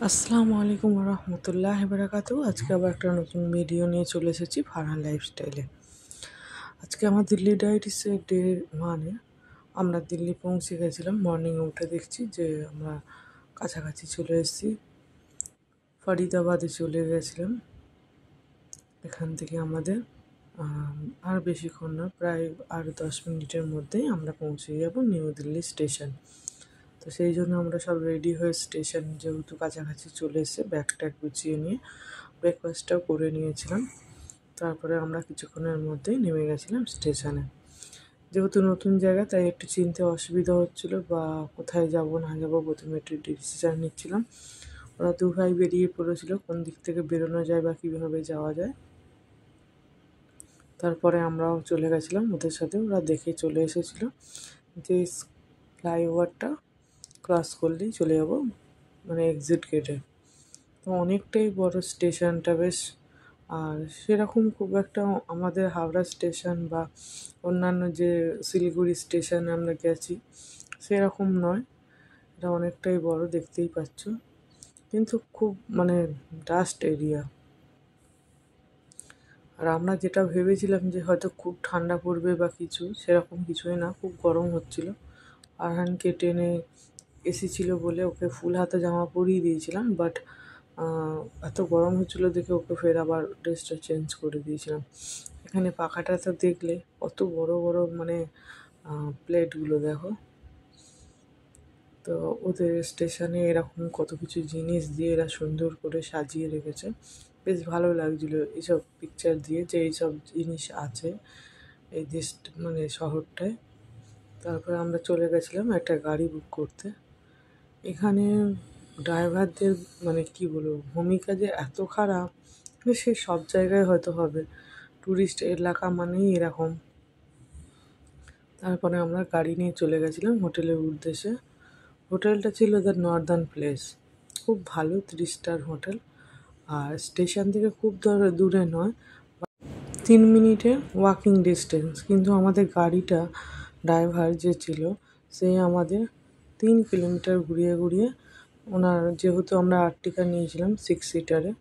আসসালামু আলাইকুম রহমতুল্লাহ বারাকাতু। আজকে আবার একটা নতুন ভিডিও নিয়ে চলে এসেছি ফারহান লাইফস্টাইলে। আজকে আমার দিল্লি ডায়েরিসের ডে, মানে আমরা দিল্লি পৌঁছে গেছিলাম। মর্নিংয়ে উঠে দেখছি যে আমরা কাছাকাছি চলে এসেছি, ফরিদাবাদে চলে গেছিলাম। এখান থেকে আমাদের আর বেশিক্ষণ না, প্রায় আর 10 মিনিটের মধ্যেই আমরা পৌঁছে যাব নিউ দিল্লি স্টেশন। তো সেই জন্য আমরা সব রেডি হয়ে স্টেশন যেহেতু কাছাকাছি চলে এসে ব্যাগ ট্যাগ গুছিয়ে নিয়ে ব্রেকফাস্টটাও করে নিয়েছিলাম। তারপরে আমরা কিছুক্ষণের মধ্যেই নেমে গেছিলাম স্টেশনে। যেহেতু নতুন জায়গা তাই একটু চিনতে অসুবিধা হচ্ছিলো, বা কোথায় যাব না যাব প্রথমে একটু ডিসিশান নিচ্ছিলাম। ওরা দু ভাই বেরিয়ে পড়েছিল কোন দিক থেকে বেরোনো যায় বা কীভাবে যাওয়া যায়। তারপরে আমরাও চলে গেছিলাম ওদের সাথে। ওরা দেখে চলে এসেছিলো যে ফ্লাইওভারটা ক্রস করলেই চলে যাব মানে এক্সিট গেটে। তো অনেকটাই বড় স্টেশনটা বেশ, আর সেরকম খুব একটা আমাদের হাওড়া স্টেশন বা অন্যান্য যে শিলিগুড়ি স্টেশনে আমরা গেছি সেরকম নয়। এটা অনেকটাই বড়, দেখতেই পাচ্ছ, কিন্তু খুব মানে ডাস্ট এরিয়া। আর আমরা যেটা ভেবেছিলাম যে হয়তো খুব ঠান্ডা পড়বে বা কিছু, সেরকম কিছুই না, খুব গরম হচ্ছিল। আরহানকে টেনে এসি ছিল বলে ওকে ফুল হাতা জামা পরিয়ে দিয়েছিলাম, বাট এত গরম হচ্ছিলো দেখে ওকে ফের আবার ড্রেসটা চেঞ্জ করে দিয়েছিলাম। এখানে পাখাটা তো দেখলে কত বড় বড় মানে প্লেটগুলো দেখো। তো ওদের স্টেশনে এরকম কত কিছু জিনিস দিয়ে এরা সুন্দর করে সাজিয়ে রেখেছে, বেশ ভালো লাগছিলো এইসব পিকচার দিয়ে যে এইসব জিনিস আছে এই দেশ মানে শহরটায়। তারপরে আমরা চলে গেছিলাম একটা গাড়ি বুক করতে। এখানে ড্রাইভারদের মানে কি বলবো ভূমিকা যে এত খারাপ, সে সব জায়গায় হয়তো হবে, ট্যুরিস্ট এলাকা মানেই এরকম। তারপরে আমরা গাড়ি নিয়ে চলে গেছিলাম হোটেলের উদ্দেশ্যে। হোটেলটা ছিল দ্য নর্দার্ন প্লেস, খুব ভালো 3 স্টার হোটেল। আর স্টেশন থেকে খুব দূরে নয়, 3 মিনিটের ওয়াকিং ডিস্টেন্স। কিন্তু আমাদের গাড়িটা ড্রাইভার যে ছিল সে আমাদের 3 কিলোমিটার ঘুরিয়ে ঘুরিয়ে, ওনার যেহেতু আমরা আর্টিকা নিয়েছিলাম 6 সিটারে,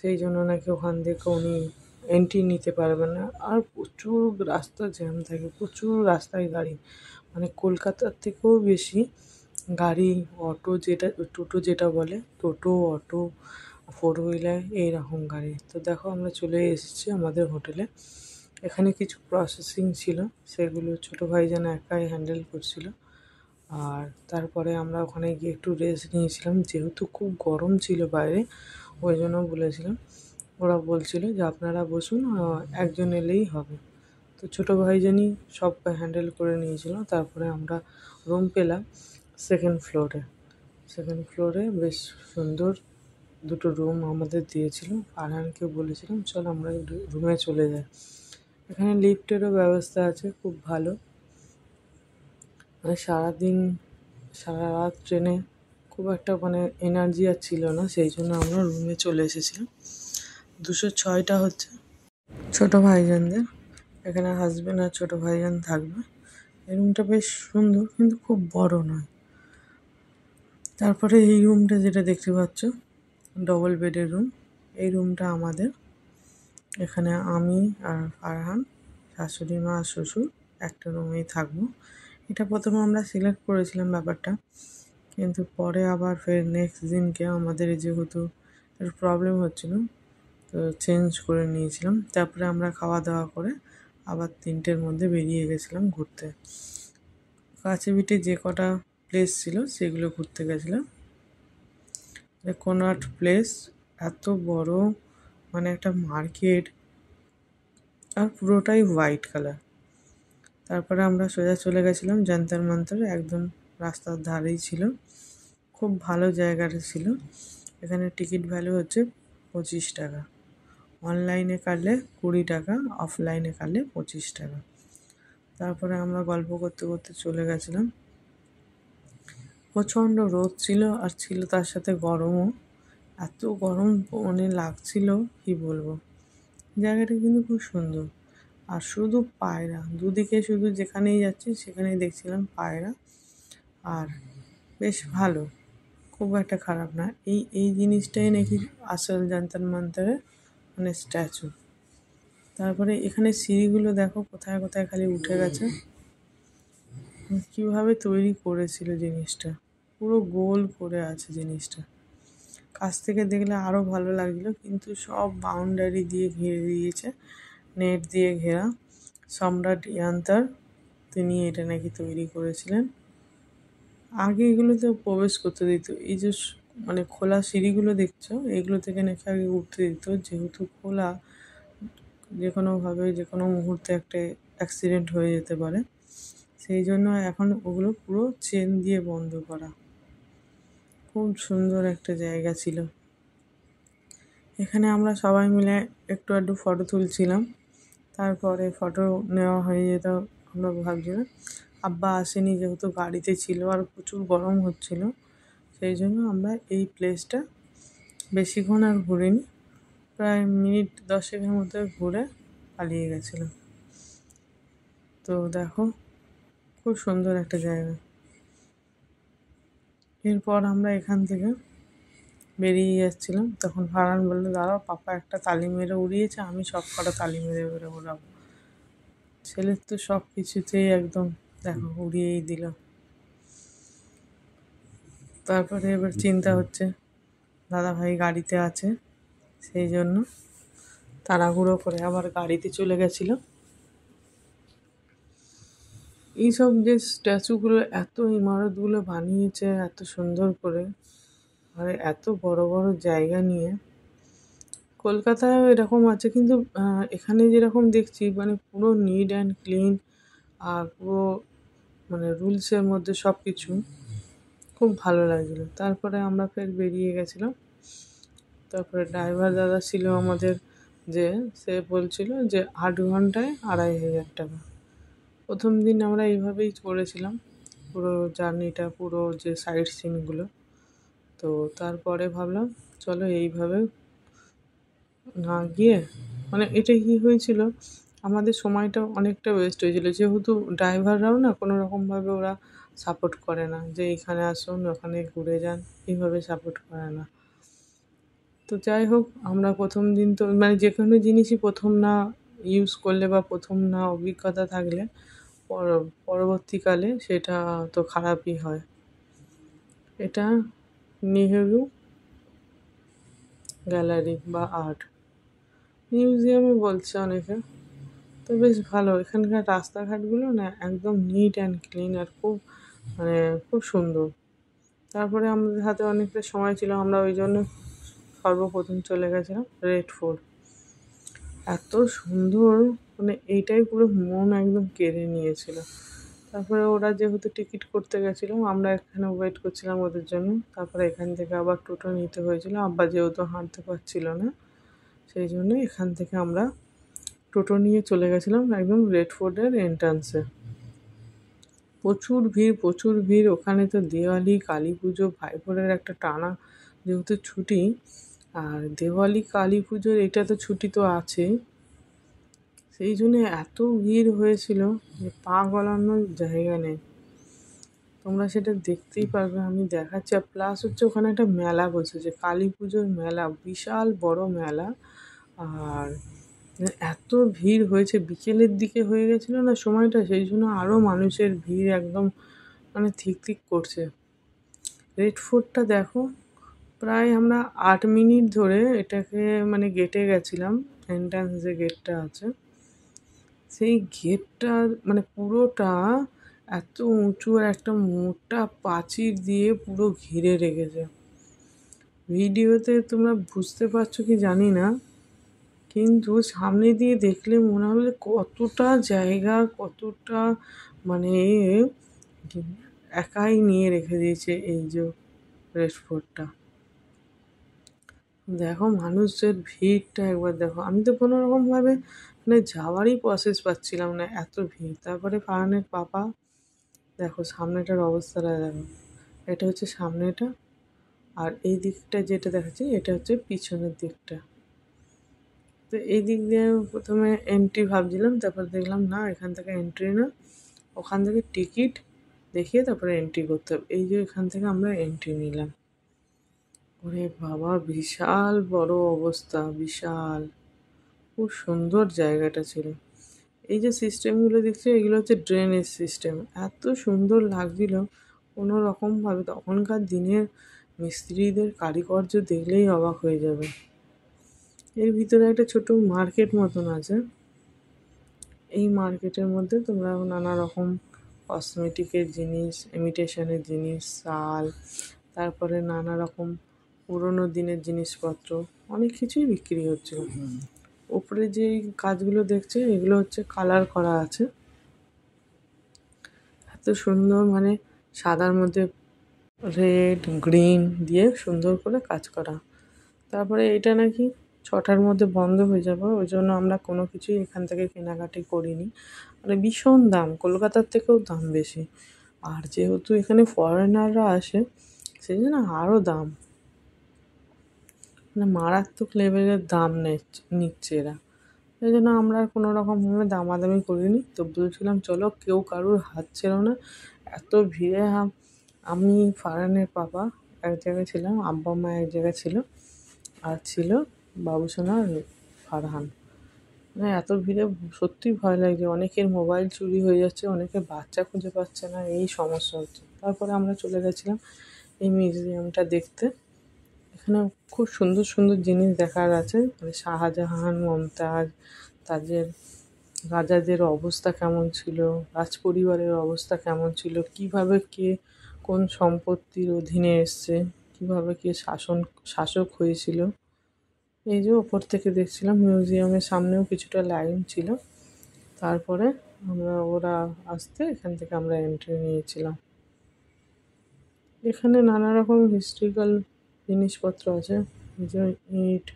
সেই জন্য নাকি ওখান থেকে উনি এন্ট্রি নিতে পারবেন না। আর প্রচুর রাস্তা জ্যাম থাকে, প্রচুর রাস্তায় গাড়ি, মানে কলকাতার থেকেও বেশি গাড়ি, অটো যেটা টোটো যেটা বলে, টোটো, অটো, 4 হুইলার, এইরকম গাড়ি। তো দেখো আমরা চলে এসেছি আমাদের হোটেলে। এখানে কিছু প্রসেসিং ছিল, সেগুলো ছোটো ভাই যেন একাই হ্যান্ডেল করছিল। আর তারপরে আমরা ওখানে গিয়ে একটু রেস্ট নিয়েছিলাম, যেহেতু খুব গরম ছিল বাইরে, ওই জন্য বলেছিলাম। ওরা বলছিল যে আপনারা বসুন, একজন এলেই হবে। তো ছোটো ভাইজানই সব হ্যান্ডেল করে নিয়েছিল। তারপরে আমরা রুম পেলাম সেকেন্ড ফ্লোরে বেশ সুন্দর 2টো রুম আমাদের দিয়েছিল। আরহানকে বলেছিলাম চল আমরা রুমে চলে যাই। এখানে লিফটেরও ব্যবস্থা আছে, খুব ভালো। মানে সারা রাত ট্রেনে খুব একটা মানে এনার্জি আর ছিল না, সেই জন্য আমরা রুমে চলে এসেছিলাম। 206টা হচ্ছে ছোটো ভাইজানদের, এখানে হাজব্যান্ড আর ছোটো ভাইজান থাকবে। এই রুমটা বেশ সুন্দর কিন্তু খুব বড় নয়। তারপরে এই রুমটা যেটা দেখতে পাচ্ছ ডবল বেডের রুম, এই রুমটা আমাদের। এখানে আমি আর ফারহান, শাশুড়ি মা আর শ্বশুর একটা রুমেই থাকবো। এটা প্রথমে আমরা সিলেক্ট করেছিলাম ব্যাপারটা, কিন্তু পরে আবার ফের নেক্সট দিনকে আমাদের যেহেতু একটু প্রবলেম হচ্ছিলো তো চেঞ্জ করে নিয়েছিলাম। তারপরে আমরা খাওয়া দাওয়া করে আবার 3টের মধ্যে বেরিয়ে গেছিলাম ঘুরতে। কাছে পিঠে যে কটা প্লেস ছিল সেগুলো ঘুরতে গেছিলাম। কোনআট প্লেস এত বড়, মানে একটা মার্কেট, আর পুরোটাই হোয়াইট কালার। তারপরে আমরা সোজা চলে গেছিলাম যন্তর মন্তর, একদম রাস্তার ধারেই ছিল, খুব ভালো জায়গাটা ছিল। এখানে টিকিট ভ্যালু হচ্ছে 25 টাকা, অনলাইনে কাটলে 20 টাকা, অফলাইনে কাটলে 25 টাকা। তারপরে আমরা গল্প করতে করতে চলে গেছিলাম। প্রচণ্ড রোদ ছিল আর ছিল তার সাথে গরমও, এত গরম মানে লাগছিল কি বলবো। জায়গাটা কিন্তু খুব সুন্দর, আর শুধু পায়রা দুদিকে, শুধু যেখানেই যাচ্ছি সেখানেই দেখছিলাম পায়রা। আর বেশ ভালো, খুব একটা খারাপ না। এই এই জিনিসটাই নাকি আসল জান্তার মান্তারের মানে স্ট্যাচু। তারপরে এখানে সিঁড়িগুলো দেখো কোথায় কোথায় খালি উঠে গেছে। কীভাবে তৈরি করেছিল জিনিসটা, পুরো গোল করে আছে জিনিসটা। কাছ থেকে দেখলে আরও ভালো লাগলো, কিন্তু সব বাউন্ডারি দিয়ে ঘিরে দিয়েছে, নেট দিয়ে ঘেরা। সম্রাট ইয়ান্তার তিনি এটা নাকি তৈরি করেছিলেন। আগে এগুলোতে প্রবেশ করতে দিত, এই যে মানে খোলা সিঁড়িগুলো দেখছো, এগুলো থেকে নাকি আগে উঠতে দিত, যেহেতু খোলা, যে কোনোভাবে যে কোনো মুহূর্তে একটা অ্যাক্সিডেন্ট হয়ে যেতে পারে, সেই জন্য এখন ওগুলো পুরো চেন দিয়ে বন্ধ করা। খুব সুন্দর একটা জায়গা ছিল। এখানে আমরা সবাই মিলে একটু একটু ফটো তুলছিলাম। তারপরে ফটো নেওয়া হয়ে যেত। আমরা ভাবছিলাম, আব্বা আসেনি যেহেতু গাড়িতে ছিল আর প্রচুর গরম হচ্ছিল, সেই জন্য আমরা এই প্লেসটা বেশিক্ষণ আর ঘুরিনি, প্রায় মিনিট 10-এর মধ্যে ঘুরে পালিয়ে গেছিলাম। তো দেখো, খুব সুন্দর একটা জায়গা। এরপর আমরা এখান থেকে বেরিয়ে যাচ্ছিলাম, তখন ফারহান বললো, দাঁড়াও, পাপা একটা তালি মেরে উড়িয়েছে, আমি সব কটা তালি মেরে মেরে উড়াবো। ছেলের তো সব কিছুতেই একদম দেখো উড়িয়েই দিল। তারপরে এবার চিন্তা হচ্ছে দাদাভাই গাড়িতে আছে, সেই জন্য তাড়াহুড়ো করে আবার গাড়িতে চলে গেছিলো। এইসব যে স্ট্যাচুগুলো, এত ইমারতগুলো বানিয়েছে এত সুন্দর করে, আর এত বড় বড় জায়গা নিয়ে। কলকাতায় এরকম আছে, কিন্তু এখানে যেরকম দেখছি মানে পুরো নিট অ্যান্ড ক্লিন, আর পুরো মানে রুলসের মধ্যে সব কিছু, খুব ভালো লাগছিলো। তারপরে আমরা ফের বেরিয়ে গেছিলাম। তারপরে ড্রাইভার দাদা ছিল আমাদের, যে সে বলছিল যে 8 ঘন্টায় 2500 টাকা। প্রথম দিন আমরা এইভাবেই করেছিলাম পুরো জার্নিটা, পুরো যে সাইট সিনগুলো। তো তারপরে ভাবলাম চলো এইভাবে না গিয়ে, মানে এটা কী হয়েছিল, আমাদের সময়টা অনেকটা ওয়েস্ট হয়েছিল, যেহেতু ড্রাইভাররাও না কোনো রকমভাবে ওরা সাপোর্ট করে না, যে এখানে আসুন ওখানে ঘুরে যান, এইভাবে সাপোর্ট করে না। তো যাই হোক, আমরা প্রথম দিন তো মানে যে কোনো জিনিসই প্রথম না ইউজ করলে বা প্রথম না অভিজ্ঞতা থাকলে পরবর্তীকালে সেটা তো খারাপই হয়। এটা নেহেরু গ্যালারি বা আর্ট মিউজিয়ামে বলছে অনেকে। তো বেশ ভালো, এখানকার রাস্তাঘাটগুলো না একদম নিট অ্যান্ড ক্লিন, আর খুব মানে খুব সুন্দর। তারপরে আমাদের হাতে অনেকটা সময় ছিল, আমরা ওই জন্য সর্বপ্রথম চলে গেছিলাম রেড ফোর্ট। এত সুন্দর, মানে এইটাই পুরো মন একদম কেড়ে নিয়েছিল। তারপরে ওরা যেহেতু টিকিট করতে গেছিলো, আমরা এখানে ওয়েট করছিলাম ওদের জন্য। তারপরে এখান থেকে আবার টোটো নিতে হয়েছিল, আব্বা যেহেতু হাঁটতে পারছিল না, সেই জন্য এখান থেকে আমরা টোটো নিয়ে চলে গেছিলাম একদম রেড ফোর্টের এন্ট্রান্সে। প্রচুর ভিড়, প্রচুর ভিড়। ওখানে তো দেওয়ালি, কালী পুজো, ভাইফোঁটার একটা টানা যেহেতু ছুটি, আর দেওয়ালি, কালী পুজোর এটা তো ছুটি তো আছেই, সেই জন্য এত ভিড় হয়েছিল যে পা গলানোর জায়গা নেই। তোমরা সেটা দেখতেই পারবে, আমি দেখাচ্ছি। আর প্লাস হচ্ছে ওখানে একটা মেলা বসেছে, কালী পুজোর মেলা, বিশাল বড় মেলা। আর এত ভিড় হয়েছে, বিকেলের দিকে হয়ে গেছিলো না সময়টা, সেই জন্য আরও মানুষের ভিড় একদম মানে থিক থিক করছে। রেড ফোর্টটা দেখো, প্রায় আমরা 8 মিনিট ধরে এটাকে মানে গেটে গেছিলাম, এন্ট্রান্স যে গেটটা আছে, সেই গেটটা মানে পুরোটা এত উঁচু, আর একটা মোটা প্রাচীর দিয়ে পুরো ঘিরে রেখেছে। ভিডিওতে তোমরা বুঝতে পারছো কি জানি না, কিন্তু সামনে দিয়ে দেখলে মনে হবে কতটা জায়গা, কতটা মানে একাই নিয়ে রেখে দিয়েছে এই যে রেড ফোর্টটা। দেখো মানুষের ভিড়টা একবার দেখো, আমি তো কোনো রকমভাবে মানে যাওয়ারই প্রসেস পাচ্ছিলাম না, এত ভিড়। তারপরে ফারহানের পাপা, দেখো সামনেটার অবস্থাটা দেখো, এটা হচ্ছে সামনেটা, আর এই দিকটা যেটা দেখাচ্ছি এটা হচ্ছে পিছনের দিকটা। তো এই দিক দিয়ে প্রথমে এন্ট্রি ভাবছিলাম, তারপর দেখলাম না, এখান থেকে এন্ট্রি না, ওখান থেকে টিকিট দেখিয়ে তারপরে এন্ট্রি করতে হবে। এই যে এখান থেকে আমরা এন্ট্রি নিলাম। ওরে বাবা, বিশাল বড় অবস্থা, বিশাল। খুব সুন্দর জায়গাটা ছিল। এই যে সিস্টেমগুলো দেখছো, এগুলো হচ্ছে ড্রেনেজ সিস্টেম। এত সুন্দর লাগছিল কোনো রকমভাবে। তখনকার দিনের মিস্ত্রিদের কারিকর্য দেখলেই অবাক হয়ে যাবে। এর ভিতরে একটা ছোট মার্কেট মতন আছে। এই মার্কেটের মধ্যে তোমরা নানা রকম কসমেটিকের জিনিস, ইমিটেশনের জিনিস, শাল, তারপরে নানা রকম পুরোনো দিনের জিনিসপত্র, অনেক কিছুই বিক্রি হচ্ছিল। ওপরে যে কাজগুলো দেখছে, এগুলো হচ্ছে কালার করা আছে। এত সুন্দর, মানে সাদার মধ্যে রেড গ্রিন দিয়ে সুন্দর করে কাজ করা। তারপরে এটা নাকি 6টার মধ্যে বন্ধ হয়ে যাবে, ওই জন্য আমরা কোনো কিছুই এখান থেকে কেনাকাটি করিনি। মানে ভীষণ দাম, কলকাতার থেকেও দাম বেশি। আর যেহেতু এখানে ফরেনাররা আসে, সেই জন্য আরও দাম, মানে মারাত্মক লেভেলের দাম নিচ্ছে এরা। সেই জন্য আমরা আর কোনো রকমভাবে দামাদামি করিনি। তো বলছিলাম চলো, কেউ কারোর হাত ছিল না, এত ভিড়ে। আমি, ফারহানের পাপা এক জায়গায় ছিলাম, আব্বা মা এক জায়গায় ছিল, আর ছিল বাবুসোনা আর ফারহান। মানে এত ভিড়ে সত্যিই ভয় লাগছে। অনেকের মোবাইল চুরি হয়ে যাচ্ছে, অনেকে বাচ্চা খুঁজে পাচ্ছে না, এই সমস্যা হচ্ছে। তারপরে আমরা চলে গেছিলাম এই মিউজিয়ামটা দেখতে। এখানে খুব সুন্দর সুন্দর জিনিস দেখার আছে, মানে শাহজাহান, মমতাজ, তাদের রাজাদের অবস্থা কেমন ছিল, রাজপরিবারের অবস্থা কেমন ছিল, কিভাবে কে কোন সম্পত্তির অধীনে এসছে, কিভাবে কে শাসক হয়েছিল। এই যে ওপর থেকে দেখছিলাম, মিউজিয়ামের সামনেও কিছুটা লাইন ছিল। তারপরে ওরা আসতে এখান থেকে আমরা এন্ট্রি নিয়েছিলাম। এখানে নানা রকম হিস্ট্রিক্যাল জিনিসপত্র আছে, এই যে ইট,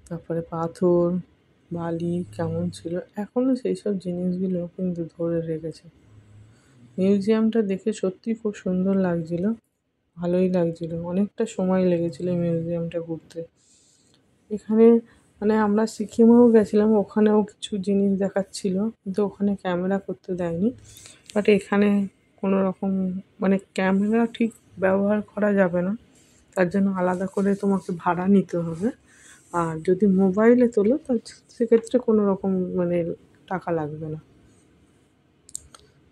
তারপরে পাথর, বালি কেমন ছিল, এখনও সেই সব জিনিসগুলো কিন্তু ধরে রেখেছে। মিউজিয়ামটা দেখে সত্যি খুব সুন্দর লাগছিল, ভালোই লাগছিল। অনেকটা সময় লেগেছিল মিউজিয়ামটা ঘুরতে। এখানে মানে আমরা সিকিমেও গেছিলাম, ওখানেও কিছু জিনিস দেখাচ্ছিল, কিন্তু ওখানে ক্যামেরা করতে দেয়নি। বাট এখানে কোনো রকম, মানে ক্যামেরা ঠিক ব্যবহার করা যাবে না, তার জন্য আলাদা করে তোমাকে ভাড়া নিতে হবে। আর যদি মোবাইলে তোলো, তা সেক্ষেত্রে কোনো রকম মানে টাকা লাগবে না।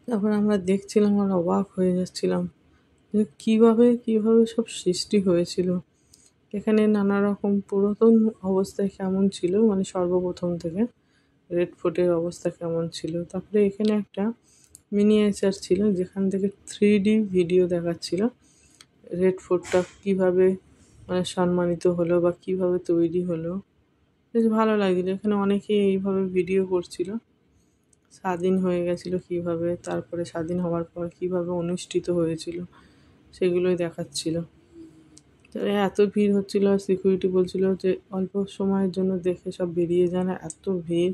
তারপর আমরা দেখছিলাম আর অবাক হয়ে যাচ্ছিলাম যে কীভাবে সব সৃষ্টি হয়েছিল। এখানে নানা রকম পুরাতন অবস্থায় কেমন ছিল, মানে সর্বপ্রথম থেকে রেড ফোর্টের অবস্থা কেমন ছিল। তারপরে এখানে একটা মিনিয়েচার ছিল, যেখান থেকে 3D ভিডিও দেখাচ্ছিল রেড ফোর্টটা কীভাবে মানে সম্মানিত হলো বা কীভাবে তৈরি হলো। বেশ ভালো লাগছিলো। এখানে অনেকেই এইভাবে ভিডিও করছিল, স্বাধীন হয়ে গেছিলো কীভাবে, তারপরে স্বাধীন হওয়ার পর কীভাবে অনুষ্ঠিত হয়েছিল, সেগুলোই দেখাচ্ছিল। এত ভিড় হচ্ছিল, আর সিকিউরিটি বলছিল যে অল্প সময়ের জন্য দেখে সব বেরিয়ে যায় না, এত ভিড়।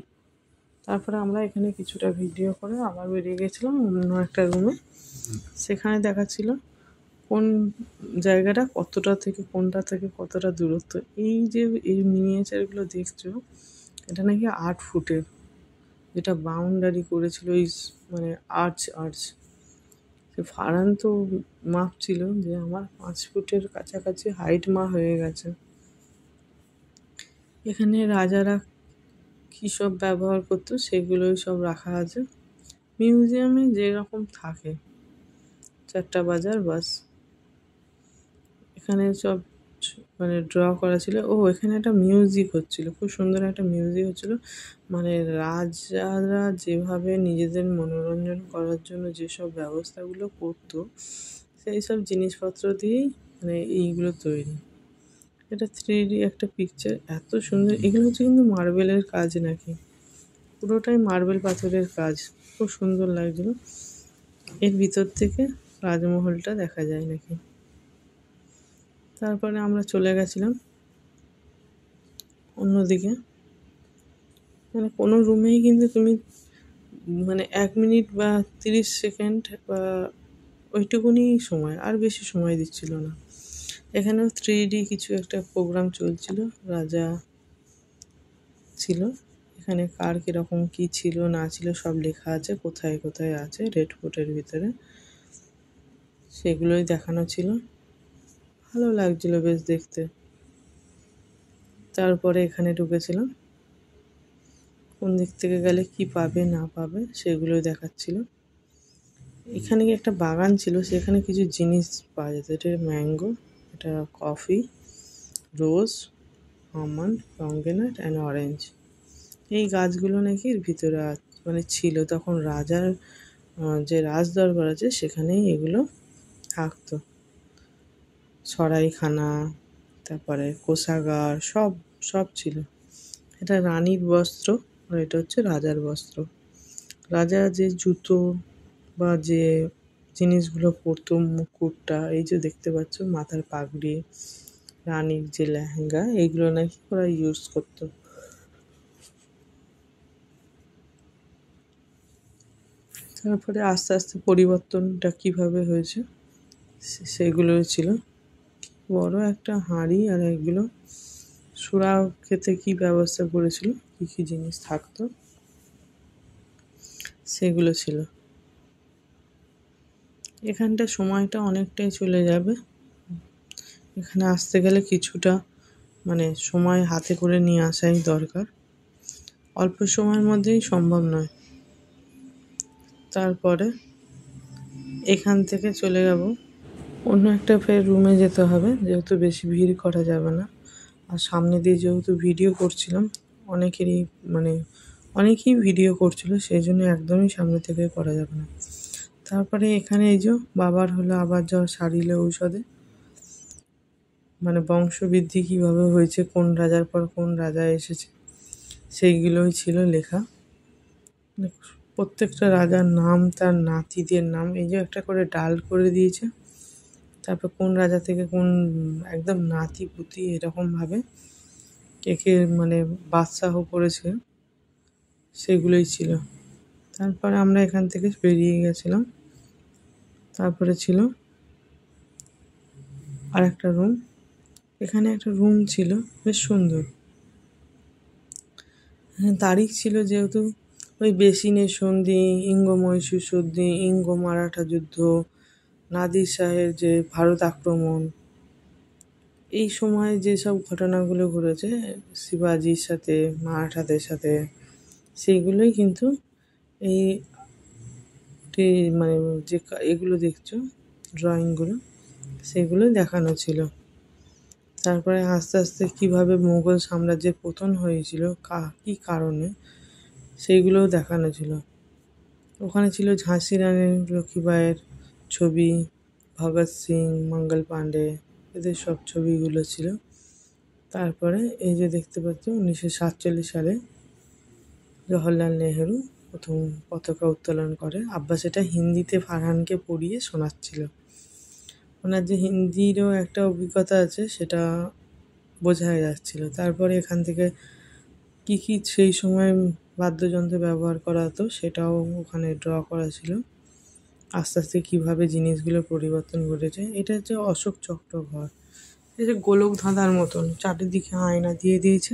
তারপরে আমরা এখানে কিছুটা ভিডিও করে আবার বেরিয়ে গেছিলাম অন্য একটা রুমে। সেখানে দেখাচ্ছিল কোন জায়গাটা কতটা থেকে কোনটা থেকে কতটা দূরত্ব। এই যে এই মিনিয়েচারগুলো দেখছো, এটা নাকি 8 ফুটের, যেটা বাউন্ডারি করেছিল এই মানে আর্চ। ফারহান তো মাপছিল যে আমার 5 ফুটের কাছাকাছি হাইট হয়ে গেছে। এখানে রাজারা কী সব ব্যবহার করতো সেগুলোই সব রাখা আছে। মিউজিয়ামে যেরকম থাকে, 4টা বাজার বাস। এখানে সব মানে ড্র করা ছিল। এখানে একটা মিউজিক হচ্ছিল, খুব সুন্দর একটা মিউজিক হচ্ছিল। মানে রাজারা যেভাবে নিজেদের মনোরঞ্জন করার জন্য যেসব ব্যবস্থাগুলো করতো, সেই সব জিনিসপত্র দিয়েই মানে এইগুলো তৈরি। এটা 3D একটা পিকচার, এত সুন্দর। এগুলো হচ্ছে কিন্তু মার্বেলের কাজ নাকি, পুরোটাই মার্বেল পাথরের কাজ, খুব সুন্দর লাগছিল। এর ভিতর থেকে রাজমহলটা দেখা যায় নাকি। তারপরে আমরা চলে গেছিলাম অন্যদিকে। মানে কোনো রুমেই কিন্তু তুমি মানে 1 মিনিট বা 30 সেকেন্ড বা ওইটুকুনি সময়, আর বেশি সময় দিচ্ছিল না। এখানেও 3D কিছু একটা প্রোগ্রাম চলছিল, রাজা ছিল। এখানে কার কীরকম কী ছিল না ছিল সব লেখা আছে, কোথায় কোথায় আছে রেড ফোর্টের ভিতরে, সেগুলোই দেখানো ছিল। ভালো লাগছিল বেশ দেখতে। তারপরে এখানে ঢুকেছিলাম, কোন দিক থেকে গেলে কি পাবে না পাবে সেগুলো দেখাচ্ছিল। এখানে একটা বাগান ছিল, সেখানে কিছু জিনিস পাওয়া যেত। এটা ম্যাঙ্গো, এটা coffee, rose, almond, pomegranate and orange. এই গাছগুলো নাকি এর ভিতরে মানে ছিল তখন রাজার যে রাজ দরবার আছে সেখানেই এগুলো থাকতো। সরাইখানা, তারপরে কোষাগার, সব সব ছিল। এটা রানীর বস্ত্র আর এটা হচ্ছে রাজার বস্ত্র। রাজা যে জুতো বা যে জিনিসগুলো পরতো, মুকুটটা, এই যে দেখতে পাচ্ছ, মাথার পাগড়ি, রানীর যে লেহেঙ্গা, এইগুলো নাকি ওরা ইউজ করতো। তারপরে আস্তে আস্তে পরিবর্তনটা কিভাবে হয়েছে সেগুলোই ছিল। বড় একটা হাঁড়ি আর এগুলো সুরা খেতে কি ব্যবস্থা করেছিল, কী কী জিনিস থাকতো সেগুলো ছিল। এখানটা সময়টা অনেকটাই চলে যাবে। এখানে আসতে গেলে কিছুটা মানে সময় হাতে করে নিয়ে আসাই দরকার, অল্প সময়ের মধ্যেই সম্ভব নয়। তারপরে এখান থেকে চলে যাব অন্য একটা ফের রুমে যেতে হবে, যেহেতু বেশি ভিড় করা যাবে না। আর সামনে দিয়ে যেহেতু ভিডিও করছিলাম, অনেকেরই মানে অনেকেই ভিডিও করছিল, সেই জন্য একদমই সামনে থেকে করা যাবে না। তারপরে এখানে এই যে বাবার হলো আবার জ্বর সারিলে ঔষধে, মানে বংশবৃদ্ধি কীভাবে হয়েছে, কোন রাজার পর কোন রাজা এসেছে সেইগুলোই ছিল লেখা। প্রত্যেকটা রাজার নাম, তার নাতিদের নাম, এই যে একটা করে ডাল করে দিয়েছে। তারপর কোন রাজা থেকে কোন একদম নাতি পুতি এরকমভাবে কে মানে বাদশাহ করেছে সেগুলোই ছিল। তারপরে আমরা এখান থেকে বেরিয়ে গেছিলাম। তারপরে ছিল আর একটা রুম। এখানে একটা রুম ছিল বেশ সুন্দর। তারিখ ছিল যেহেতু ওই বেসিনের সন্ধি, ইঙ্গ মহীশূর সন্ধি, ইঙ্গ মারাঠা যুদ্ধ, নাদির শাহের যে ভারত আক্রমণ, এই সময় যেসব ঘটনাগুলো ঘটেছে শিবাজির সাথে, মারাঠাদের সাথে, সেইগুলোই কিন্তু এই মানে যে এগুলো দেখছো ড্রয়িংগুলো, সেগুলো দেখানো ছিল। তারপরে আস্তে আস্তে কীভাবে মুঘল সাম্রাজ্যের পতন হয়েছিল, কী কারণে, সেইগুলোও দেখানো ছিল। ওখানে ছিল ঝাঁসি রানী লক্ষ্মীবাইয়ের ছবি, ভগৎ সিং, মঙ্গল পাণ্ডে, এদের সব ছবিগুলো ছিল। তারপরে এই যে দেখতে পাচ্ছ 1947 সালে জওহরলাল নেহেরু প্রথম পতাকা উত্তোলন করে। আব্বাস এটা হিন্দিতে ফারহানকে পড়িয়ে শোনাচ্ছিল। ওনার যে হিন্দিরও একটা অভিজ্ঞতা আছে সেটা বোঝাই যাচ্ছিল। তারপরে এখান থেকে কী কী সেই সময় বাদ্যযন্ত্র ব্যবহার করা হতো সেটাও ওখানে ড্র করা ছিল। আস্তে আস্তে কীভাবে জিনিসগুলো পরিবর্তন ঘটেছে। এটা হচ্ছে অশোক চক্র ঘর। এই যে গোলক ধাঁধার মতন চারিদিকে আয়না দিয়ে দিয়েছে,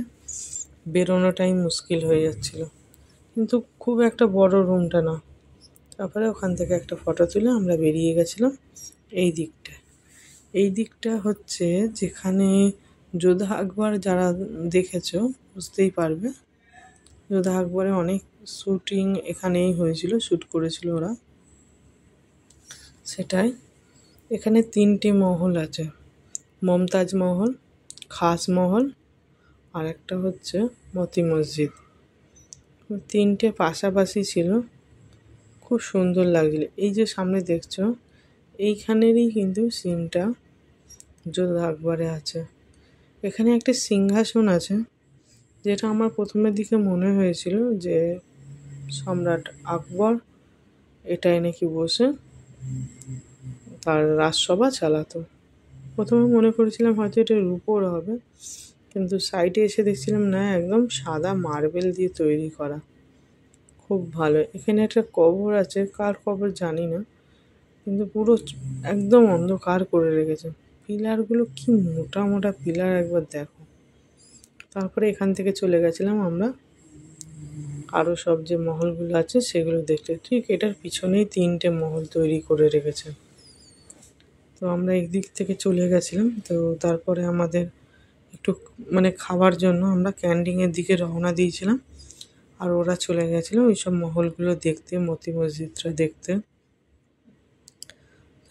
বেরোনোটাই মুশকিল হয়ে যাচ্ছিল, কিন্তু খুব একটা বড় রুমটা না। তারপরে ওখান থেকে একটা ফটো তুলে আমরা বেরিয়ে গেছিলাম এই দিকটা। এই দিকটা হচ্ছে যেখানে যোধা আকবর, যারা দেখেছো বুঝতেই পারবে, যোধা আকবরের অনেক শ্যুটিং এখানেই হয়েছিল, শ্যুট করেছিল ওরা। সেটাই এখানে 3টে মহল আছে, মমতাজ মহল, খাস মহল, আর একটা হচ্ছে মতি মসজিদ। 3টে পাশাপাশি ছিল, খুব সুন্দর লাগছিল। এই যে সামনে দেখছো এইখানেরই কিন্তু সিনটা যোধা আকবরে আছে। এখানে একটা সিংহাসন আছে, যেটা আমার প্রথমের দিকে মনে হয়েছিল যে সম্রাট আকবর এটাই নাকি বসে তার রাজসভা চালাতো। প্রথমে মনে করেছিলাম হয়তো এটা রূপোর হবে, কিন্তু সাইডে এসে দেখছিলাম না, একদম সাদা মার্বেল দিয়ে তৈরি করা, খুব ভালো। এখানে একটা কবর আছে, কার কবর জানি না, কিন্তু পুরো একদম অন্ধকার করে রেখেছে। পিলারগুলো কি মোটা মোটা পিলার, একবার দেখো। তারপরে এখান থেকে চলে গেছিলাম আমরা আরও সব যে মহলগুলো আছে সেগুলো দেখতে। ঠিক এটার পিছনেই 3টে মহল তৈরি করে রেখেছে। তো আমরা একদিক থেকে চলে গেছিলাম। তো তারপরে আমাদের একটু মানে খাবার জন্য আমরা ক্যান্টিনের দিকে রওনা দিয়েছিলাম, আর ওরা চলে গেছিলো ওইসব মহলগুলো দেখতে, মতি মসজিদটা দেখতে।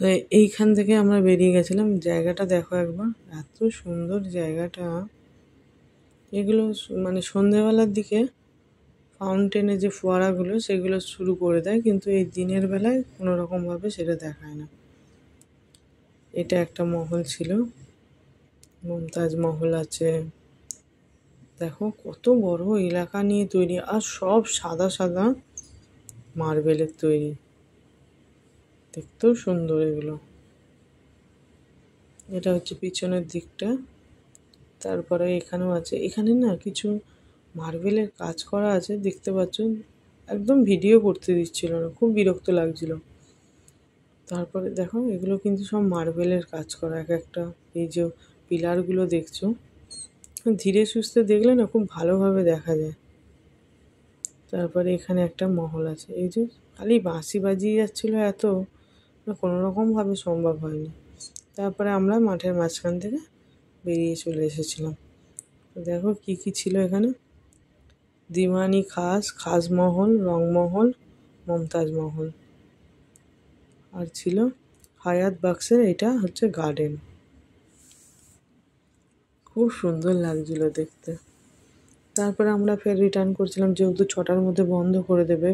তো এইখান থেকে আমরা বেরিয়ে গেছিলাম। জায়গাটা দেখো একবার, এত সুন্দর জায়গাটা। এগুলো মানে সন্ধেবেলার দিকে ফাউন্টেনে যে ফোয়ারাগুলো সেগুলো শুরু করে দেয়, কিন্তু এই দিনের বেলায় কোনো রকমভাবে সেটা দেখায় না। এটা একটা মহল ছিল, মমতাজ মহল আছে। দেখো কত বড় এলাকা নিয়ে তৈরি, আর সব সাদা সাদা মার্বেলের তৈরি, দেখতেও সুন্দর এগুলো। এটা হচ্ছে পিছনের দিকটা। তারপরে এখানেও আছে, এখানে না কিছু মার্বেলের কাজ করা আছে দেখতে পাচ্ছ। একদম ভিডিও করতে দিচ্ছিল না, খুব বিরক্ত লাগছিল। তারপরে দেখো এগুলো কিন্তু সব মার্বেলের কাজ করা এক একটা। এই যে পিলারগুলো দেখছো, ধীরে সুস্থে দেখলে না খুব ভালোভাবে দেখা যায়। তারপরে এখানে একটা মহল আছে, এই যে খালি বাঁশি বাজিয়ে যাচ্ছিলো এত, কোনো রকমভাবে সম্ভব হয়নি। তারপরে আমরা মাঠের মাঝখান থেকে বেরিয়ে চলে এসেছিলাম। তো দেখো কি কি ছিল এখানে, দিওয়ানি খাস, খাসমহল, রংমহল, মমতাজ মহল, আর ছিল হায়াত বাক্সের এটা হচ্ছে গার্ডেন। খুব সুন্দর লাগছিল দেখতে। তারপরে আমরা ফের রিটার্ন করছিলাম, যেহেতু 6টার মধ্যে বন্ধ করে দেবে।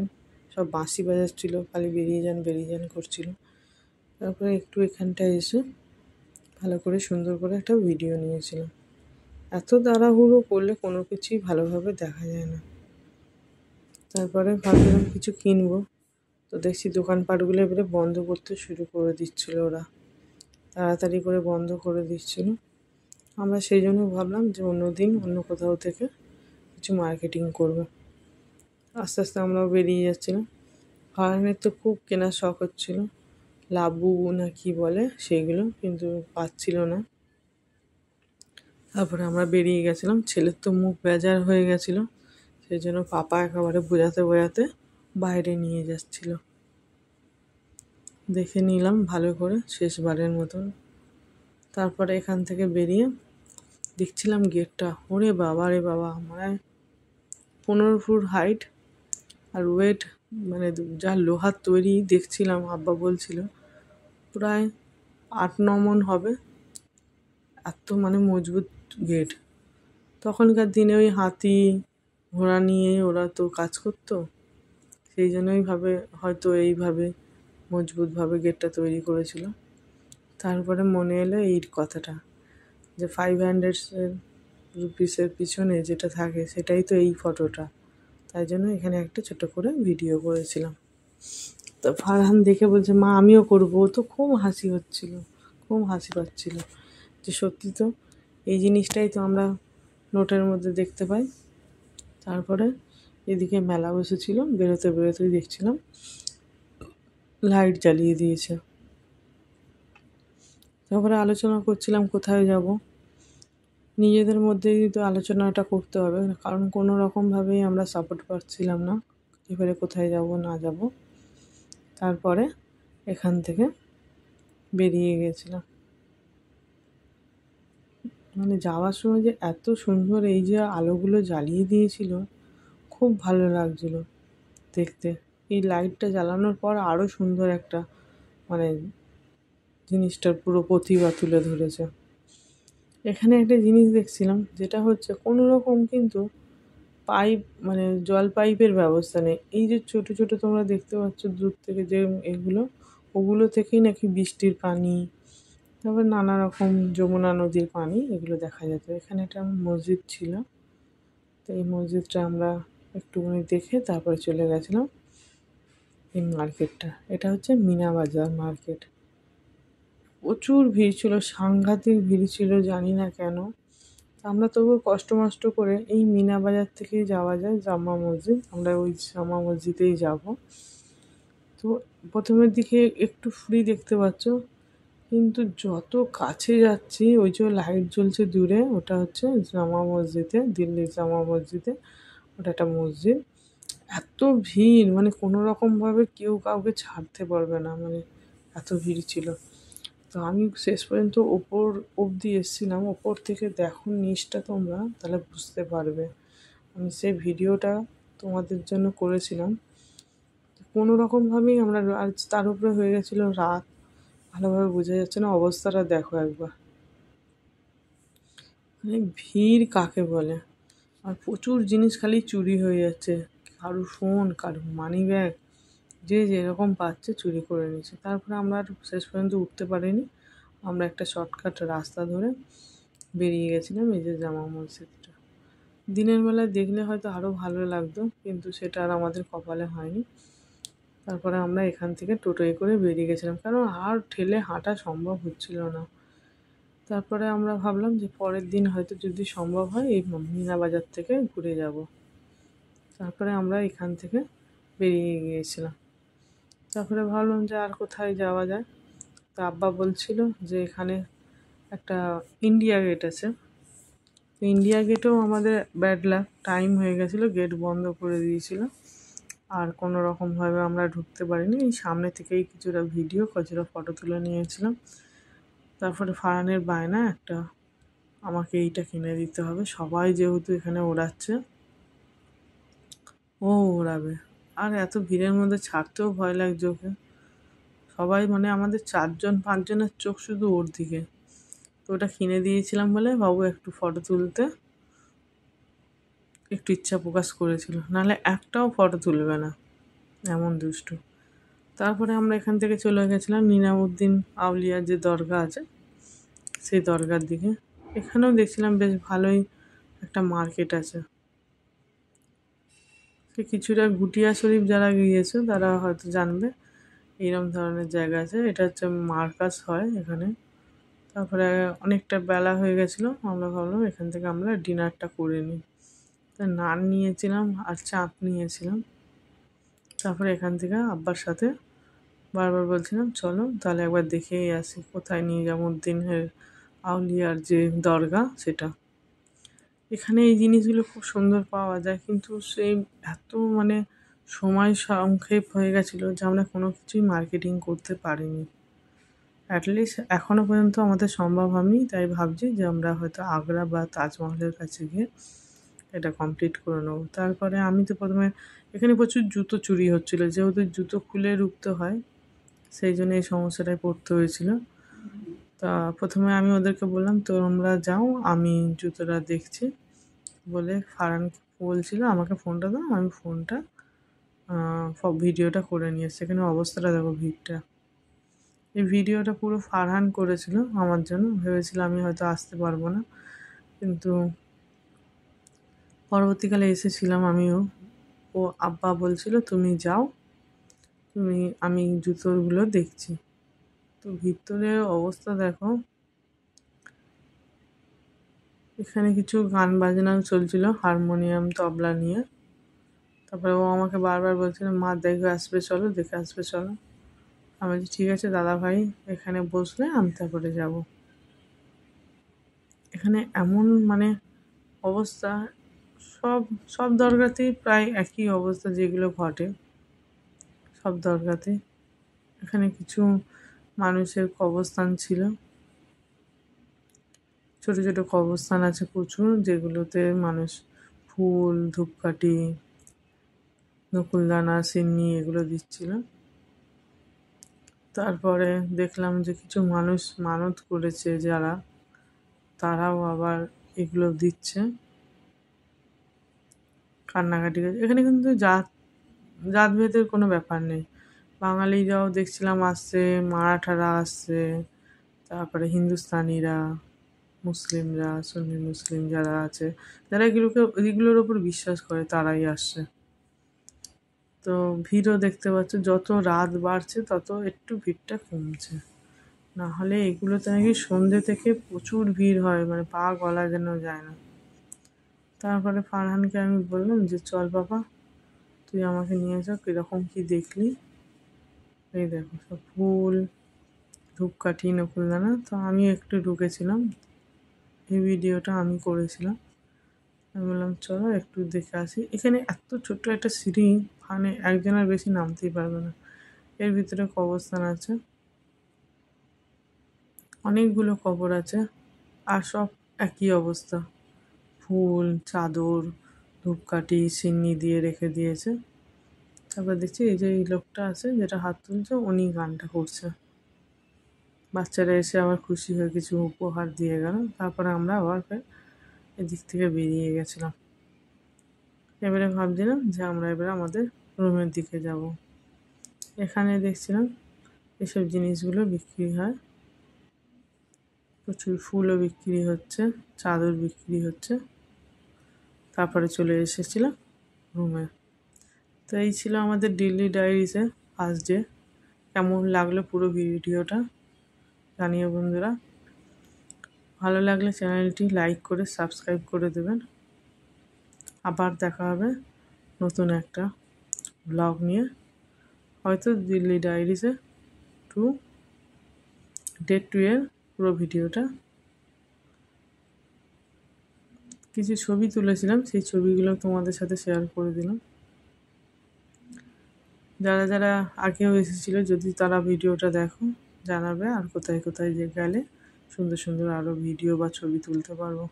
সব বাঁশি বাজাচ্ছিলো, খালি বেরিয়ে যান করছিল। তারপরে একটু এখানটায় এসে ভালো করে সুন্দর করে একটা ভিডিও নিয়েছিলাম। এত তাড়াহুড়ো করলে কোনো কিছুই ভালোভাবে দেখা যায় না। তারপরে ভাবলাম কিছু কিনবো, তো দেখছি দোকানপাটগুলো এবারে বন্ধ করতে শুরু করে দিচ্ছিলো ওরা, তাড়াতাড়ি করে বন্ধ করে দিচ্ছিলো। আমরা সেই জন্য ভাবলাম যে অন্য দিন অন্য কোথাও থেকে কিছু মার্কেটিং করবো। আস্তে আস্তে আমরাও বেরিয়ে যাচ্ছিলাম। ফারহানের তো খুব কেনার শখ হচ্ছিল, লাবু না কি বলে সেইগুলো, কিন্তু পাচ্ছিল না। তারপরে আমরা বেরিয়ে গেছিলাম। ছেলের তো মুখ বেজার হয়ে গেছিলো, সেই জন্য পাপা একেবারে বোঝাতে বোঝাতে বাইরে নিয়ে যাচ্ছিল। দেখে নিলাম ভালো করে শেষবারের মতন। তারপরে এখান থেকে বেরিয়ে দেখছিলাম গেটটা, ওরে বাবা রে বাবা, মানে 15 ফুট হাইট আর ওয়েট, মানে যা লোহার তৈরি দেখছিলাম, আব্বা বলছিল প্রায় 8-9 মণ হবে, এত মানে মজবুত গেট। তখনকার দিনে ওই হাতি ঘোড়া নিয়ে ওরা তো কাজ করতো, সেই জন্যই হয়তো এইভাবে মজবুতভাবে গেটটা তৈরি করেছিল। তারপরে মনে এলো এই কথাটা, যে 500 রুপিসের পিছনে যেটা থাকে সেটাই তো এই ফটোটা। তাই জন্য এখানে একটা ছোট করে ভিডিও করেছিলাম। তো ফারহান দেখে বলছে, মা আমিও করবো। ও তো খুব হাসি হচ্ছিল, খুব হাসি পাচ্ছিল, যে সত্যি তো এই জিনিসটাই তো আমরা নোটের মধ্যে দেখতে পাই। তারপরে এদিকে মেলা বসেছিল, বেরোতে বেরোতেই দেখছিলাম লাইট জ্বালিয়ে দিয়েছে। তারপরে আলোচনা করছিলাম কোথায় যাব। নিজেদের মধ্যেই তো আলোচনাটা করতে হবে, কারণ কোনো রকমভাবেই আমরা সাপোর্ট পাচ্ছিলাম না এবারে কোথায় যাব না যাব। তারপরে এখান থেকে বেরিয়ে গেছিলাম। মানে যাওয়ার সময় যে এত সুন্দর এই যে আলোগুলো জ্বালিয়ে দিয়েছিল, খুব ভালো লাগছিল দেখতে। এই লাইটটা জ্বালানোর পর আরও সুন্দর একটা মানে জিনিসটার পুরো প্রতিভা তুলে ধরেছে। এখানে একটা জিনিস দেখছিলাম, যেটা হচ্ছে কোনো রকম কিন্তু পাইপ মানে জল পাইপের ব্যবস্থা নেই। এই যে ছোট ছোট তোমরা দেখতে পাচ্ছ দূর থেকে যে এগুলো, ওগুলো থেকেই নাকি বৃষ্টির পানি, তারপর নানা রকম যমুনা নদীর পানি এগুলো দেখা যেত। এখানে একটা মসজিদ ছিল, তো এই মসজিদটা আমরা একটুখানি দেখে তারপরে চলে গেছিলাম এই মার্কেটটা। এটা হচ্ছে মিনা বাজার মার্কেট। প্রচুর ভিড় ছিল, সাংঘাতিক ভিড় ছিল, জানি না কেন। আমরা তবু কষ্ট মষ্ট করে এই মিনা বাজার থেকেই যাওয়া যায় জামা মসজিদ, আমরা ওই জামা মসজিদেই যাব। তো প্রথমের দিকে একটু ফ্রি দেখতে পাচ্ছ, কিন্তু যত কাছে যাচ্ছি ওই যে লাইট জ্বলছে দূরে, ওটা হচ্ছে জামা মসজিদে, দিল্লির জামা মসজিদে। ওটা একটা মসজিদ। এত ভিড়, মানে কোনো রকমভাবে কেউ কাউকে ছাড়তে পারবে না, মানে এত ভিড় ছিল। তো আমি শেষ পর্যন্ত ওপর অবধি এসেছিলাম, ওপর থেকে দেখো নিচটা তোমরা, তাহলে বুঝতে পারবে। আমি সেই ভিডিওটা তোমাদের জন্য করেছিলাম। কোনো রকমভাবেই আমরা, আজ তার উপরে হয়ে গেছিলো রাত, ভালোভাবে বোঝা যাচ্ছে না। অবস্থাটা দেখো একবার, মানে ভিড় কাকে বলে। আর প্রচুর জিনিস খালি চুরি হয়ে যাচ্ছে, কারো ফোন, কারো মানি ব্যাগ, যে যেরকম পাচ্ছে চুরি করে নিচ্ছে। তারপরে আমরা আর শেষ পর্যন্ত উঠতে পারিনি। আমরা একটা শর্টকাট রাস্তা ধরে বেরিয়ে গেছিলাম এই যে জামা মসজিদটা। দিনের বেলায় দেখলে হয়তো আরও ভালো লাগতো, কিন্তু সেটা আর আমাদের কপালে হয়নি। তারপরে আমরা এখান থেকে টোটোয় করে বেরিয়ে গেছিলাম, কারণ আর ঠেলে হাঁটা সম্ভব হচ্ছিল না। তারপরে আমরা ভাবলাম যে পরের দিন হয়তো যদি সম্ভব হয় এই মিনা বাজার থেকে ঘুরে যাব। তারপরে আমরা এখান থেকে বেরিয়ে গিয়েছিলাম। তারপরে ভাবলাম যে আর কোথায় যাওয়া যায়। তো আব্বা বলছিল যে এখানে একটা ইন্ডিয়া গেট আছে। ইন্ডিয়া গেটেও আমাদের ব্যাড লাক, টাইম হয়ে গেছিলো, গেট বন্ধ করে দিয়েছিল। আর কোনো রকমভাবে আমরা ঢুকতে পারিনি। এই সামনে থেকেই কিছুটা ভিডিও, কিছুটা ফটো তুলে নিয়েছিলাম। তারপরে ফারহানের বায়না একটা, আমাকে এইটা কিনে দিতে হবে, সবাই যেহেতু এখানে ওড়াচ্ছে ও ওড়াবে। আর এত ভিড়ের মধ্যে ছাড়তেও ভয় লাগছে ওকে। সবাই মানে আমাদের 4-5 জনের চোখ শুধু ওর দিকে। তো ওটা কিনে দিয়েছিলাম বলে বাবু একটু ফটো তুলতে একটু ইচ্ছা প্রকাশ করেছিল, নাহলে একটাও ফটো তুলবে না, এমন দুষ্টু। তারপরে আমরা এখান থেকে চলে গেছিলাম নিজামুদ্দিন আউলিয়ার যে দরগা আছে সেই দরগার দিকে। এখানেও দেখছিলাম বেশ ভালোই একটা মার্কেট আছে। সে কিছুটা গুটিয়া শরীফ যারা গিয়েছে তারা হয়তো জানবে, এইরকম ধরনের জায়গা আছে। এটা হচ্ছে মার্কাস হয় এখানে। তারপরে অনেকটা বেলা হয়ে গেছিলো, আমরা ভাবলাম এখান থেকে আমরা ডিনারটা করে নিই। তা নান নিয়েছিলাম আর চাপ নিয়েছিলাম। তারপরে এখান থেকে আব্বার সাথে বারবার বলছিলাম চলো তাহলে একবার দেখেই আসি কোথায় নিজামুদ্দিনের আউলিয়ার যে দরগা সেটা। এখানে এই জিনিসগুলো খুব সুন্দর পাওয়া যায়, কিন্তু সেই এত মানে সময় সংক্ষেপ হয়ে গেছিলো যে আমরা কোনো কিছুই মার্কেটিং করতে পারিনি। অ্যাটলিস্ট এখনও পর্যন্ত আমাদের সম্ভব হয়নি, তাই ভাবছি যে আমরা হয়তো আগ্রা বা তাজমহলের কাছে গিয়ে এটা কমপ্লিট করে নেবো। তারপরে আমি তো প্রথমে, এখানে প্রচুর জুতো চুরি হচ্ছিলো, যেহেতু জুতো খুলে রুখতে হয় সেই জন্য এই সমস্যাটায় পড়তে হয়েছিল। তা প্রথমে আমি ওদেরকে বললাম তোমরা যাও, আমি জুতোটা দেখছি বলে ফারহান বলছিল আমাকে ফোনটা দাও, আমি ফোনটা ভিডিওটা করে নিয়ে এসছি। এখানে অবস্থাটা দেখো ভিড়টা। এই ভিডিওটা পুরো ফারহান করেছিল আমার জন্য, ভেবেছিলাম আমি হয়তো আসতে পারবো না, কিন্তু পরবর্তীকালে এসেছিলাম আমিও। ও আব্বা বলছিল তুমি যাও, আমি জুতোগুলো দেখছি। তো ভিতরের অবস্থা দেখো, এখানে কিছু গান বাজনাও চলছিল হারমোনিয়াম তবলা নিয়ে। তারপরে ও আমাকে বারবার বলছিল মা দেখে আসবে চলো, দেখে আসবে চলো। আমি বলছি ঠিক আছে দাদা ভাই, এখানে বসলে আমি তারপরে যাব। এখানে এমন মানে অবস্থা, সব সব দরগাতেই প্রায় একই অবস্থা যেগুলো ঘটে সব দরগাতে। এখানে কিছু মানুষের কবরস্থান ছিল, ছোট ছোট কবরস্থান আছে প্রচুর, যেগুলোতে মানুষ ফুল, ধূপকাঠি, নকুলদানা, সিন্নি এগুলো দিচ্ছিল। তারপরে দেখলাম যে কিছু মানুষ মানত করেছে যারা, তারাও আবার এগুলো দিচ্ছে, কান্নাকাটি করছে। এখানে কিন্তু জাতভেদের কোনো ব্যাপার নেই। বাঙালিরাও দেখছিলাম আসছে, মারাঠারা আসছে, তারপরে হিন্দুস্তানিরা, মুসলিমরা, সুন্নি মুসলিম যারা আছে, যারা এগুলোর ওপর বিশ্বাস করে তারাই আসছে। তো ভিড়ও দেখতে পাচ্ছ, যত রাত বাড়ছে তত একটু ভিড়টা কমছে, না হলে এগুলোতে নাকি সন্ধ্যে থেকে প্রচুর ভিড় হয়, মানে পা গলা যেন যায় না। তারপরে ফারহানকে আমি বললাম যে চল বাবা তুই আমাকে নিয়ে যা, কীরকম কী দেখলি। এই দেখো সব ফুল, ধূপকাঠি, নকুলদানা। তো আমি একটু ঢুকেছিলাম, এই ভিডিওটা আমি করেছিলাম। আমি বললাম চলো একটু দেখে আসি। এখানে এত ছোট্ট একটা সিঁড়ি, মানে একজনের বেশি নামতেই পারবে না। এর ভিতরে কবরস্থান আছে। অনেকগুলো কবর আছে, আর সব একই অবস্থা। ফুল, চাদর, ধূপকাঠি, সিন্নি দিয়ে রেখে দিয়েছে। তারপর দেখছি এই যে এই লোকটা আছে যেটা হাত তুলছে, উনি গানটা করছে। বাচ্চারা এসে আবার খুশি হয়ে কিছু উপহার দিয়ে গেল। তারপরে আমরা আবার ফের এদিক থেকে বেরিয়ে গেছিলাম। এবারে ভাবছিলাম যে আমরা এবারে আমাদের রুমের দিকে যাব। এখানে দেখছিলাম এসব জিনিসগুলো বিক্রি হয়, প্রচুর ফুলও বিক্রি হচ্ছে, চাদর বিক্রি হচ্ছে। তারপরে চলে এসেছিলাম রুমে। তো এই ছিল আমাদের দিল্লি ডায়েরিসে ফার্স্ট ডে। কেমন লাগলো পুরো ভিডিওটা জানিও বন্ধুরা। ভালো লাগলে চ্যানেলটি লাইক করে সাবস্ক্রাইব করে দেবেন। আবার দেখা হবে নতুন একটা ব্লগ নিয়ে, হয়তো দিল্লি ডায়েরিসে ডে 2 এর পুরো ভিডিওটা। কিছু ছবি তুলেছিলাম, সেই ছবিগুলো তোমাদের সাথে শেয়ার করে দিলাম। যারা যারা আগেও এসেছিলো যদি তারা ভিডিওটা দেখো, জানাবে আর কোথায় কোথায় যে গেলে সুন্দর সুন্দর আরও ভিডিও বা ছবি তুলতে পারবো।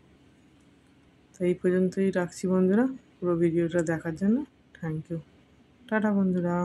তো এই পর্যন্তই রাখছি বন্ধুরা, পুরো ভিডিওটা দেখার জন্য থ্যাংক ইউ। টাটা বন্ধুরা।